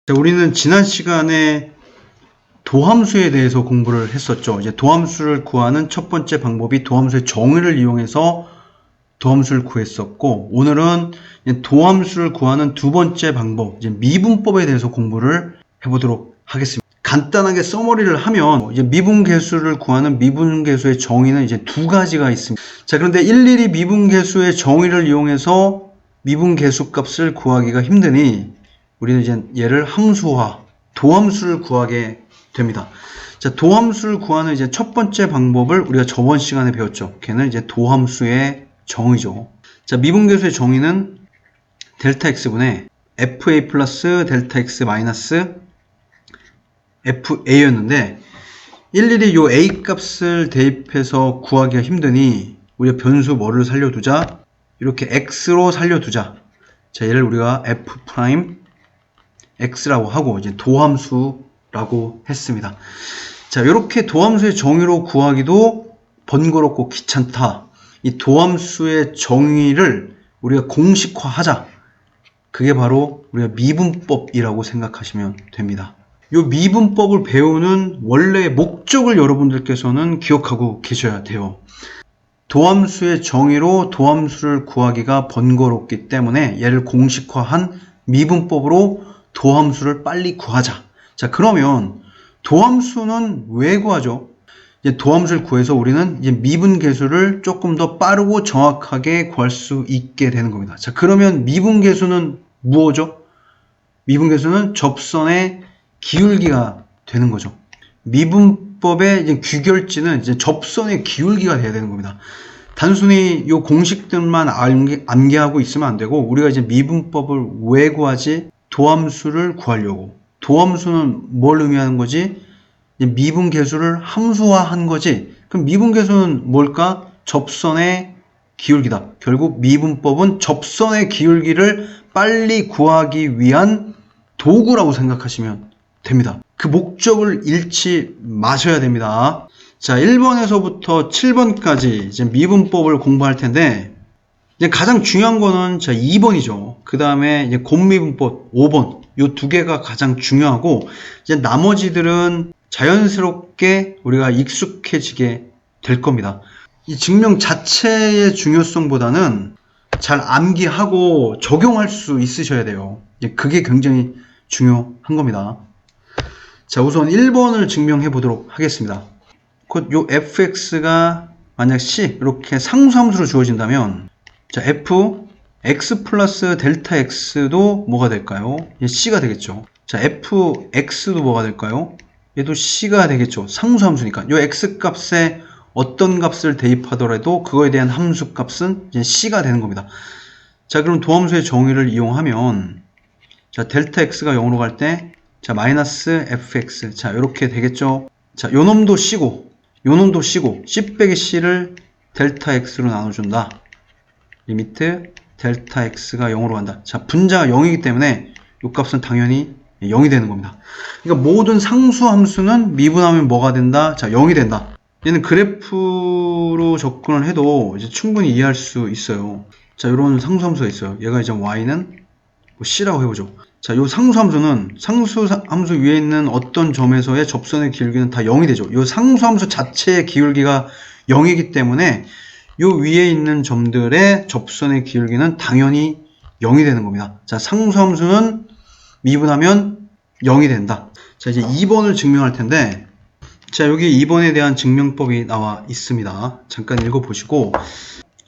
자, 우리는 지난 시간에 도함수에 대해서 공부를 했었죠. 이제 도함수를 구하는 첫 번째 방법이 도함수의 정의를 이용해서 도함수를 구했었고, 오늘은 도함수를 구하는 두 번째 방법, 이제 미분법에 대해서 공부를 해보도록 하겠습니다. 간단하게 서머리를 하면 이제 미분계수를 구하는 미분계수의 정의는 이제 두 가지가 있습니다. 자, 그런데 일일이 미분계수의 정의를 이용해서 미분계수 값을 구하기가 힘드니 우리는 이제 얘를 함수화, 도함수를 구하게 됩니다. 자, 도함수를 구하는 이제 첫 번째 방법을 우리가 저번 시간에 배웠죠. 걔는 이제 도함수의 정의죠. 자, 미분계수의 정의는 델타 x분의 fa 플러스 델타 x 마이너스 fa였는데 일일이 요 a 값을 대입해서 구하기가 힘드니 우리가 변수 뭐를 살려두자? 이렇게 x로 살려두자. 자, 얘를 우리가 f 프라임 x라고 하고 이제 도함수라고 했습니다. 자, 이렇게 도함수의 정의로 구하기도 번거롭고 귀찮다. 이 도함수의 정의를 우리가 공식화하자. 그게 바로 우리가 미분법이라고 생각하시면 됩니다. 이 미분법을 배우는 원래의 목적을 여러분들께서는 기억하고 계셔야 돼요. 도함수의 정의로 도함수를 구하기가 번거롭기 때문에 얘를 공식화한 미분법으로 도함수를 빨리 구하자. 자, 그러면 도함수는 왜 구하죠? 이제 도함수를 구해서 우리는 이제 미분계수를 조금 더 빠르고 정확하게 구할 수 있게 되는 겁니다. 자, 그러면 미분계수는 무엇이죠? 미분계수는 접선의 기울기가 되는 거죠. 미분법의 이제 귀결지는 이제 접선의 기울기가 돼야 되는 겁니다. 단순히 이 공식들만 암기하고 있으면 안 되고 우리가 이제 미분법을 왜 구하지? 도함수를 구하려고. 도함수는 뭘 의미하는 거지? 미분계수를 함수화한 거지. 그럼 미분계수는 뭘까? 접선의 기울기다. 결국 미분법은 접선의 기울기를 빨리 구하기 위한 도구라고 생각하시면 됩니다. 그 목적을 잃지 마셔야 됩니다. 자, 1번에서부터 7번까지 이제 미분법을 공부할 텐데 이제 가장 중요한 거는 자 2번이죠. 그 다음에 이제 곱미분법 5번. 요 두 개가 가장 중요하고 이제 나머지들은 자연스럽게 우리가 익숙해지게 될 겁니다. 이 증명 자체의 중요성보다는 잘 암기하고 적용할 수 있으셔야 돼요. 이제 그게 굉장히 중요한 겁니다. 자, 우선 1번을 증명해 보도록 하겠습니다. 곧 요 fx가 만약 c 이렇게 상수함수로 주어진다면 자, f x 플러스 델타 x도 뭐가 될까요? c가 되겠죠. 자, fx도 뭐가 될까요? 얘도 c가 되겠죠. 상수함수니까. 요 x 값에 어떤 값을 대입하더라도 그거에 대한 함수 값은 이제 c가 되는 겁니다. 자, 그럼 도함수의 정의를 이용하면 자, 델타 x가 0으로 갈 때 자, 마이너스 fx. 자, 이렇게 되겠죠. 자, 요 놈도 c고 요 놈도 c고 c 빼기 c를 델타 x로 나눠준다. 리미트 델타 x가 0으로 간다. 자, 분자가 0이기 때문에 이 값은 당연히 0이 되는 겁니다. 그러니까 모든 상수함수는 미분하면 뭐가 된다? 자, 0이 된다. 얘는 그래프로 접근을 해도 이제 충분히 이해할 수 있어요. 자, 이런 상수함수가 있어요. 얘가 이제 y는 c라고 해보죠. 자, 요 상수함수는 상수함수 위에 있는 어떤 점에서의 접선의 기울기는 다 0이 되죠. 요 상수함수 자체의 기울기가 0이기 때문에 요 위에 있는 점들의 접선의 기울기는 당연히 0이 되는 겁니다. 자, 상수함수는 미분하면 0이 된다. 자, 이제 2번을 증명할 텐데 자, 여기 2번에 대한 증명법이 나와 있습니다. 잠깐 읽어보시고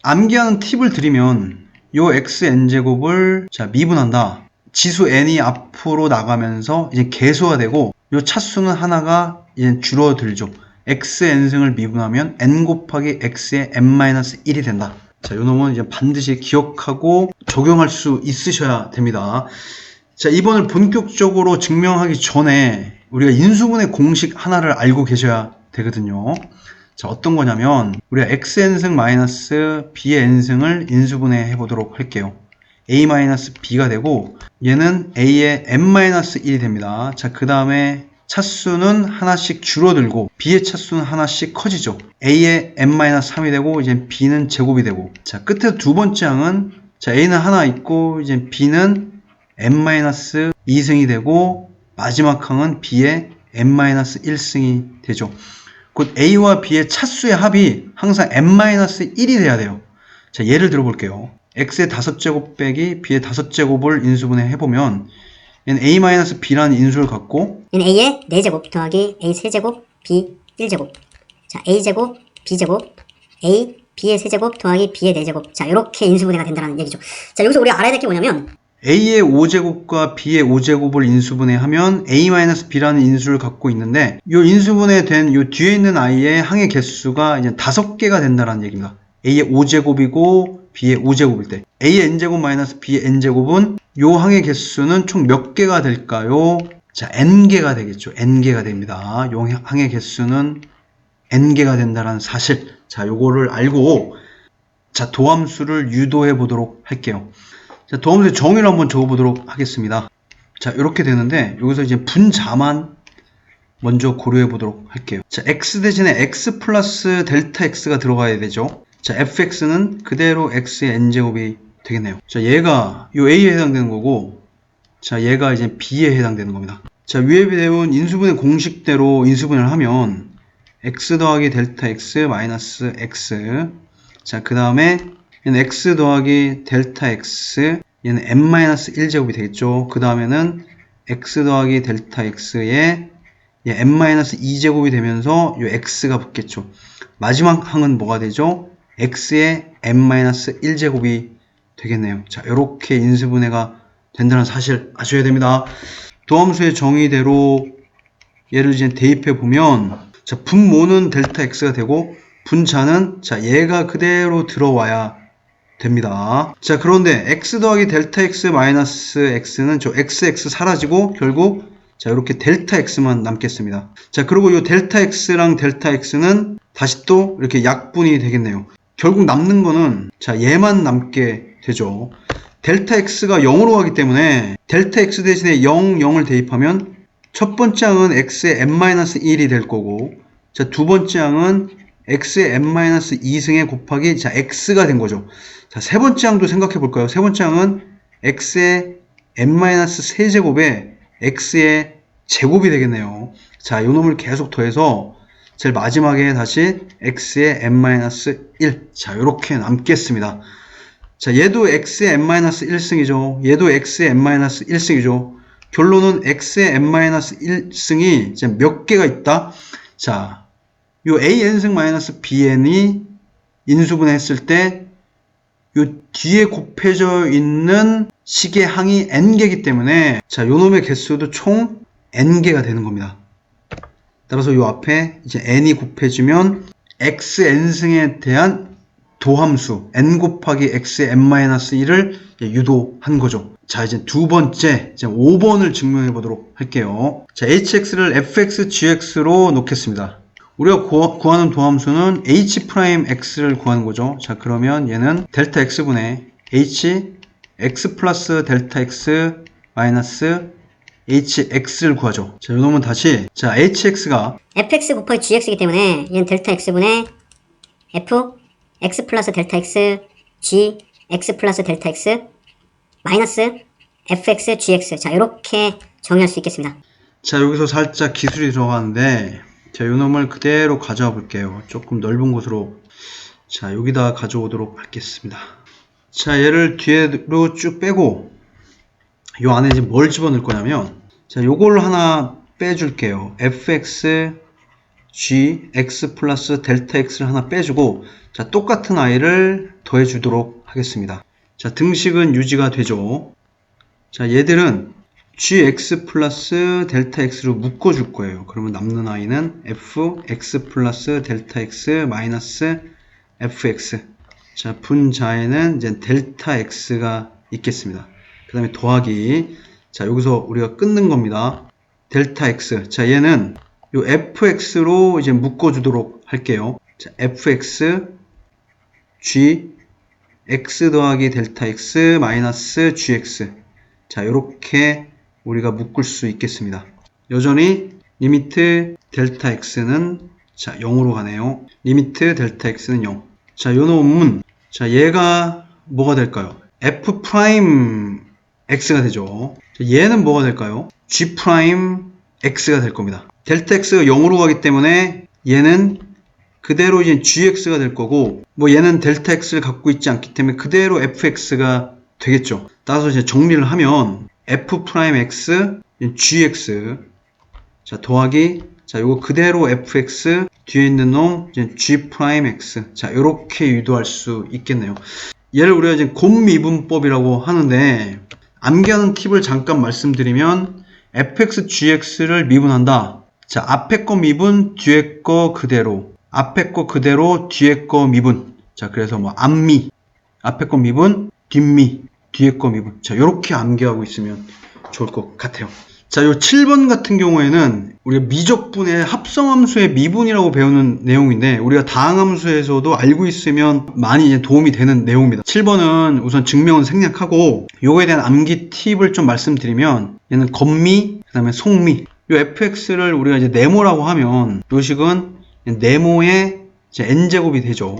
암기하는 팁을 드리면 요 xn제곱을 자, 미분한다. 지수 n이 앞으로 나가면서 이제 개수화되고 요 차수는 하나가 이제 줄어들죠. xn승을 미분하면 n 곱하기 x의 n-1이 된다. 자, 요 놈은 이제 반드시 기억하고 적용할 수 있으셔야 됩니다. 자, 이번을 본격적으로 증명하기 전에 우리가 인수분해 공식 하나를 알고 계셔야 되거든요. 자, 어떤 거냐면 우리가 xn승 마이너스 b의 n승을 인수분해 해보도록 할게요. a-b가 되고 얘는 a의 n-1이 됩니다. 자, 그 다음에 차수는 하나씩 줄어들고 b의 차수는 하나씩 커지죠. a의 n-3이 되고 이제 b는 제곱이 되고 자, 끝에 두 번째 항은 자, a는 하나 있고 이제 b는 n-2승이 되고 마지막 항은 b의 n-1승이 되죠. 곧 a와 b의 차수의 합이 항상 n-1이 돼야 돼요. 자, 예를 들어 볼게요. x의 5제곱 빼기 b의 5제곱을 인수분해 해보면 얘는 a-b라는 인수를 갖고 얘는 a의 4제곱 더하기 a 세제곱 b 1제곱. 자, a제곱 b제곱 a b의 세제곱 더하기 b의 4제곱. 자, 이렇게 인수분해가 된다는 얘기죠. 자, 여기서 우리가 알아야 될 게 뭐냐면 a의 5제곱과 b의 5제곱을 인수분해하면 a-b라는 인수를 갖고 있는데 이 인수분해된 이 뒤에 있는 i의 항의 개수가 이제 5개가 된다는 얘기입니다. a의 5제곱이고 b의 5제곱일 때 a의 n제곱 마이너스 b의 n제곱은 이 항의 개수는 총 몇 개가 될까요? 자, n개가 되겠죠. n개가 됩니다. 이 항의 개수는 n개가 된다는 사실. 자, 요거를 알고 자, 도함수를 유도해 보도록 할게요. 자, 도함수의 정의를 한번 적어보도록 하겠습니다. 자, 이렇게 되는데 여기서 이제 분자만 먼저 고려해 보도록 할게요. 자, x 대신에 x 플러스 델타 x가 들어가야 되죠. 자, fx는 그대로 x의 n제곱이 되겠네요. 자, 얘가 이 a에 해당되는 거고, 자, 얘가 이제 b에 해당되는 겁니다. 자, 위에 배운 인수분해 공식대로 인수분해를 하면 x 더하기 델타 x 마이너스 x. 자, 그 다음에 얘는 x 더하기 델타 x, 얘는 n-1제곱이 되겠죠. 그 다음에는 x 더하기 델타 x에 n-2제곱이 되면서 이 x가 붙겠죠. 마지막 항은 뭐가 되죠? x의 n-1제곱이 되겠네요. 자, 이렇게 인수분해가 된다는 사실 아셔야 됩니다. 도함수의 정의대로 얘를 이제 대입해 보면, 자, 분모는 델타 x가 되고 분자는 자, 얘가 그대로 들어와야 됩니다. 자, 그런데 x 더하기 델타 x 마이너스 x는 저 xx 사라지고 결국 자, 이렇게 델타 x만 남겠습니다. 자, 그리고 이 델타 x랑 델타 x는 다시 또 이렇게 약분이 되겠네요. 결국 남는 거는 자, 얘만 남게 되죠. 델타 x가 0으로 가기 때문에 델타 x 대신에 0, 0을 대입하면 첫 번째 항은 x의 n-1이 될 거고, 자, 두 번째 항은 x의 n-2승에 곱하기 자, x가 된 거죠. 자, 세 번째 항도 생각해 볼까요? 세 번째 항은 x의 n-3제곱에 x의 제곱이 되겠네요. 자, 이 놈을 계속 더해서 제일 마지막에 다시 x의 n-1. 자, 이렇게 남겠습니다. 자, 얘도 x의 n-1승이죠. 얘도 x의 n-1승이죠. 결론은 x의 n-1승이 이제 몇 개가 있다? 자, 요 an승 마이너스 bn이 인수분해 했을 때 요 뒤에 곱해져 있는 식의 항이 n개이기 때문에 자, 요 놈의 개수도 총 n개가 되는 겁니다. 따라서 요 앞에 이제 n이 곱해지면 xn승에 대한 도함수 n 곱하기 x의 n-1을 유도한 거죠. 자, 이제 두 번째, 이제 5번을 증명해 보도록 할게요. 자, hx를 fx, gx로 놓겠습니다. 우리가 구하는 도함수는 h'x를 구하는 거죠. 자, 그러면 얘는 델타 x분의 x 플러스 델타 x 마이너스 hx를 구하죠. 자, 이놈은 다시 자, hx가 fx 곱하기 gx이기 때문에 얘는 델타 x분의 f x 플러스 델타 x g x 플러스 델타 x 마이너스 fx gx. 자, 이렇게 정의할 수 있겠습니다. 자, 여기서 살짝 기술이 들어가는데 자, 요 놈을 그대로 가져와 볼게요. 조금 넓은 곳으로. 자, 여기다 가져오도록 하겠습니다. 자, 얘를 뒤로 쭉 빼고 요 안에 이제 뭘 집어넣을 거냐면 자, 요걸 하나 빼줄게요. fx g x 플러스 델타 x를 하나 빼주고 자, 똑같은 i를 더해 주도록 하겠습니다. 자, 등식은 유지가 되죠. 자, 얘들은 gx 플러스 델타 x로 묶어줄 거예요. 그러면 남는 i는 fx 플러스 델타 x 마이너스 fx. 자, 분자에는 이제 델타 x가 있겠습니다. 그 다음에 더하기. 자, 여기서 우리가 끊는 겁니다. 델타 x. 자, 얘는 요 fx로 이제 묶어주도록 할게요. 자, fx g x 더하기 델타 x 마이너스 gx. 자, 요렇게 우리가 묶을 수 있겠습니다. 여전히 리미트 델타 x는 자, 0으로 가네요. 리미트 델타 x는 0. 자, 요 놈은 자, 얘가 뭐가 될까요? f 프라임 x가 되죠. 얘는 뭐가 될까요? g 프라임 x가 될 겁니다. 델타 x가 0으로 가기 때문에 얘는 그대로 이제 gx가 될 거고, 뭐 얘는 델타 x를 갖고 있지 않기 때문에 그대로 fx가 되겠죠. 따라서 이제 정리를 하면 f 프라임 x gx, 자 더하기, 자 요거 그대로 fx, 뒤에 있는 놈 이제 g 프라임 x, 자 요렇게 유도할 수 있겠네요. 얘를 우리가 이제 곱미분법이라고 하는데, 암기하는 팁을 잠깐 말씀드리면 fx, gx를 미분한다. 자, 앞에 거 미분, 뒤에 거 그대로, 앞에 거 그대로, 뒤에 거 미분. 자, 그래서 뭐 앞미, 앞에 거 미분, 뒷미, 뒤에 거 미분. 자, 요렇게 암기하고 있으면 좋을 것 같아요. 자, 요 7번 같은 경우에는 우리가 미적분의 합성함수의 미분이라고 배우는 내용인데, 우리가 다항함수에서도 알고 있으면 많이 이제 도움이 되는 내용입니다. 7번은 우선 증명은 생략하고, 요거에 대한 암기 팁을 좀 말씀드리면, 얘는 겉미, 그 다음에 속미. 요 fx를 우리가 이제 네모라고 하면, 요 식은 네모의 이제 n제곱이 되죠.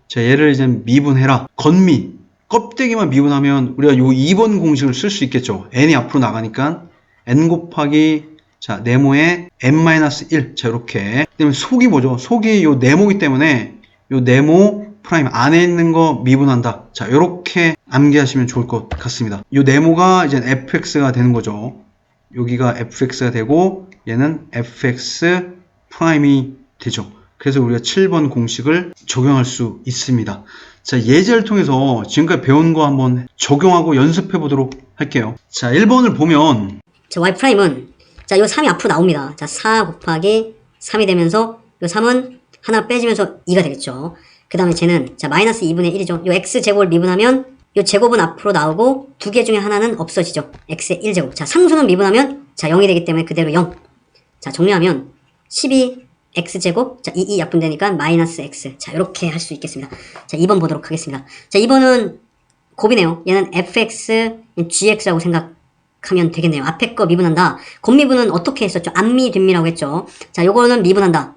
자, 얘를 이제 미분해라. 겉미, 껍데기만 미분하면 우리가 요 2번 공식을 쓸 수 있겠죠. n이 앞으로 나가니까 n 곱하기, 자, 네모의 n-1. 자, 이렇게. 그다음에 속이 뭐죠? 속이 요 네모이기 때문에 요 네모 프라임 안에 있는 거 미분한다. 자, 요렇게 암기하시면 좋을 것 같습니다. 요 네모가 이제 fx가 되는 거죠. 여기가 fx가 되고 얘는 fx 프라임이 되죠. 그래서 우리가 7번 공식을 적용할 수 있습니다. 자, 예제를 통해서 지금까지 배운 거 한번 적용하고 연습해 보도록 할게요. 자, 1번을 보면, 자, y 프라임은, 자, 요 3이 앞으로 나옵니다. 자, 4 곱하기 3이 되면서, 요 3은 하나 빼지면서 2가 되겠죠. 그 다음에 쟤는, 자, 마이너스 2분의 1이죠. 요 x 제곱을 미분하면, 요 제곱은 앞으로 나오고, 두 개 중에 하나는 없어지죠. x의 1제곱. 자, 상수는 미분하면, 자, 0이 되기 때문에 그대로 0. 자, 정리하면, 12, x제곱, 자, 2 약분되니까 마이너스 x. 자, 이렇게 할 수 있겠습니다. 자, 2번 보도록 하겠습니다. 자, 2번은 곱이네요. 얘는 fx, gx라고 생각하면 되겠네요. 앞에 거 미분한다. 곱미분은 어떻게 했었죠? 앞미, 뒷미라고 했죠. 자, 요거는 미분한다.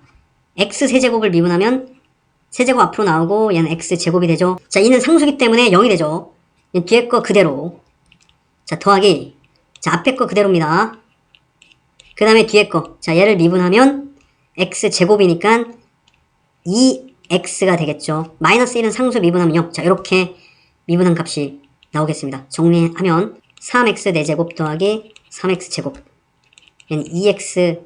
x 세제곱을 미분하면 세제곱 앞으로 나오고 얘는 x제곱이 되죠. 자, 이는 상수기 때문에 0이 되죠. 뒤에 거 그대로. 자, 더하기. 자, 앞에 거 그대로입니다. 그 다음에 뒤에 거. 자, 얘를 미분하면 x제곱이니까 2x가 되겠죠. 마이너스 1은 상수 미분하면 0. 자, 이렇게 미분한 값이 나오겠습니다. 정리하면 3x 4제곱 더하기 3x 제곱. 얘는 2x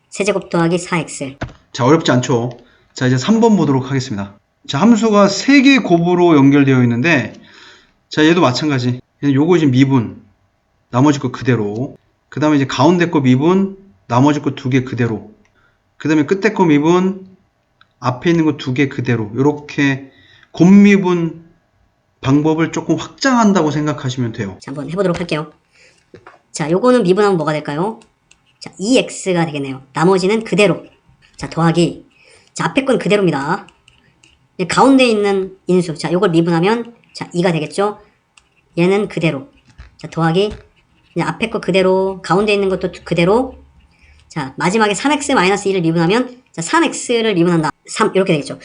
세제곱 더하기 4x. 자, 어렵지 않죠? 자, 이제 3번 보도록 하겠습니다. 자, 함수가 3개 곱으로 연결되어 있는데, 자, 얘도 마찬가지. 얘는 요거 이제 미분, 나머지 거 그대로. 그 다음에 이제 가운데 거 미분, 나머지 거 2개 그대로. 그 다음에 끝에 거 미분, 앞에 있는 거 2개 그대로. 요렇게 곱미분 방법을 조금 확장한다고 생각하시면 돼요. 자, 한번 해보도록 할게요. 자, 요거는 미분하면 뭐가 될까요? 자, 2x가 되겠네요. 나머지는 그대로. 자, 더하기. 자, 앞에 건 그대로입니다. 가운데 있는 인수. 자, 요걸 미분하면, 자, 2가 되겠죠? 얘는 그대로. 자, 더하기. 앞에 거 그대로, 가운데 있는 것도 그대로. 자, 마지막에 3x-1을 미분하면, 자, 3x를 미분한다. 3, 이렇게 되겠죠.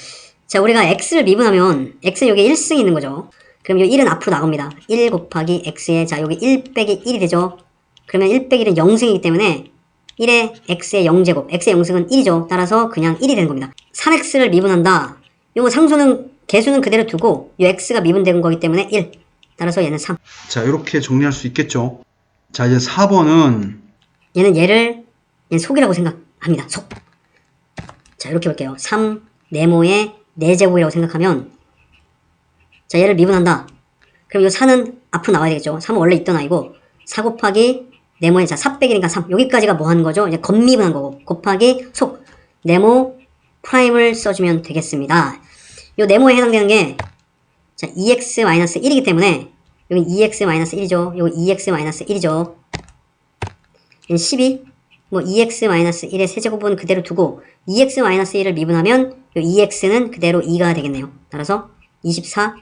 자, 우리가 x를 미분하면, x는 여기 1승이 있는 거죠. 그럼 이 1은 앞으로 나옵니다. 1 곱하기 x에, 자, 여기 1 빼기 1이 되죠. 그러면 1 빼기 1은 0승이기 때문에, 1에 x의 0제곱, x의 0승은 1이죠. 따라서 그냥 1이 되는 겁니다. 3x를 미분한다. 요거 상수는, 개수는 그대로 두고, 요 x가 미분된 거기 때문에 1. 따라서 얘는 3. 자, 이렇게 정리할 수 있겠죠. 자, 이제 4번은, 얘는 속이라고 생각합니다. 속. 자, 이렇게 볼게요. 3, 네모의 4제곱이라고 생각하면, 자, 얘를 미분한다. 그럼 요 4는 앞으로 나와야 되겠죠. 3은 원래 있던 아이고, 4 곱하기 네모의, 자, 4 빼기니까 3. 여기까지가 뭐 하는 거죠? 이제 겉미분한 거고, 곱하기 속. 네모 프라임을 써주면 되겠습니다. 요 네모에 해당되는 게, 자, 2x-1이기 때문에, 여기 2x-1이죠. 여기 2x-1이죠. 얘는 12. 뭐 2x-1의 세제곱은 그대로 두고 2x-1을 미분하면 요 2x는 그대로 2가 되겠네요. 따라서 24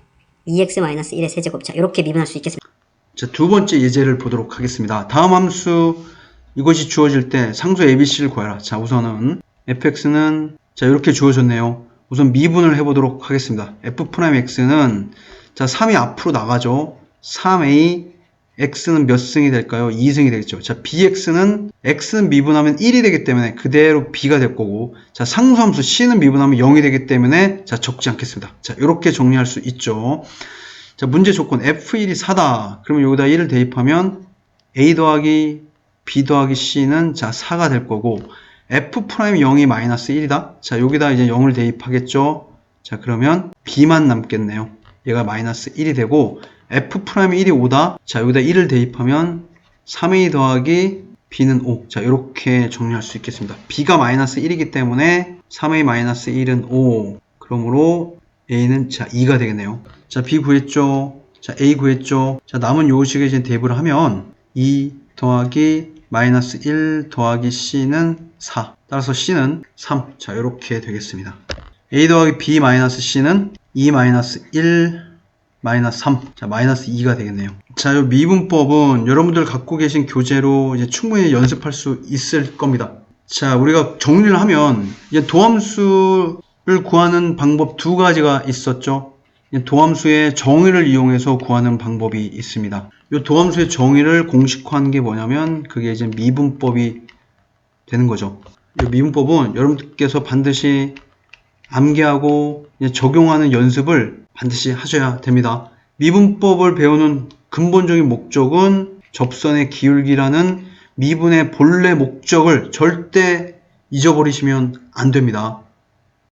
2x-1의 세제곱. 자, 이렇게 미분할 수 있겠습니다. 자, 두 번째 예제를 보도록 하겠습니다. 다음 함수, 이것이 주어질 때 상수 ABC를 구해라. 자, 우선은 fx는, 자, 이렇게 주어졌네요. 우선 미분을 해보도록 하겠습니다. f'x는, 자, 3이 앞으로 나가죠. 3a x는 몇 승이 될까요? 2승이 되겠죠. 자, bx는 x는 미분하면 1이 되기 때문에 그대로 b가 될 거고, 자, 상수함수 c는 미분하면 0이 되기 때문에 자, 적지 않겠습니다. 자, 이렇게 정리할 수 있죠. 자, 문제 조건 f1이 4다. 그러면 여기다 1을 대입하면 a 더하기 b 더하기 c는 자, 4가 될 거고, f'0이 마이너스 1이다. 자, 여기다 이제 0을 대입하겠죠. 자, 그러면 b만 남겠네요. 얘가 마이너스 1이 되고, f'이 1이 5다. 자, 여기다 1을 대입하면 3a 더하기 b는 5. 자, 이렇게 정리할 수 있겠습니다. b가 마이너스 1이기 때문에 3a 마이너스 1은 5. 그러므로 a는 자, 2가 되겠네요. 자, b 구했죠. 자, a 구했죠. 자, 남은 요식에 이제 대입을 하면 2 더하기 마이너스 1 더하기 c는 4. 따라서 c는 3. 자, 이렇게 되겠습니다. a 더하기 b 마이너스 c는 2 마이너스 1 마이너스 3. 자, 마이너스 2가 되겠네요. 자, 이 미분법은 여러분들 갖고 계신 교재로 이제 충분히 연습할 수 있을 겁니다. 자, 우리가 정리를 하면 이제 도함수를 구하는 방법 두 가지가 있었죠. 도함수의 정의를 이용해서 구하는 방법이 있습니다. 이 도함수의 정의를 공식화한 게 뭐냐면 그게 이제 미분법이 되는 거죠. 이 미분법은 여러분들께서 반드시 암기하고 적용하는 연습을 반드시 하셔야 됩니다. 미분법을 배우는 근본적인 목적은 접선의 기울기라는 미분의 본래 목적을 절대 잊어버리시면 안 됩니다.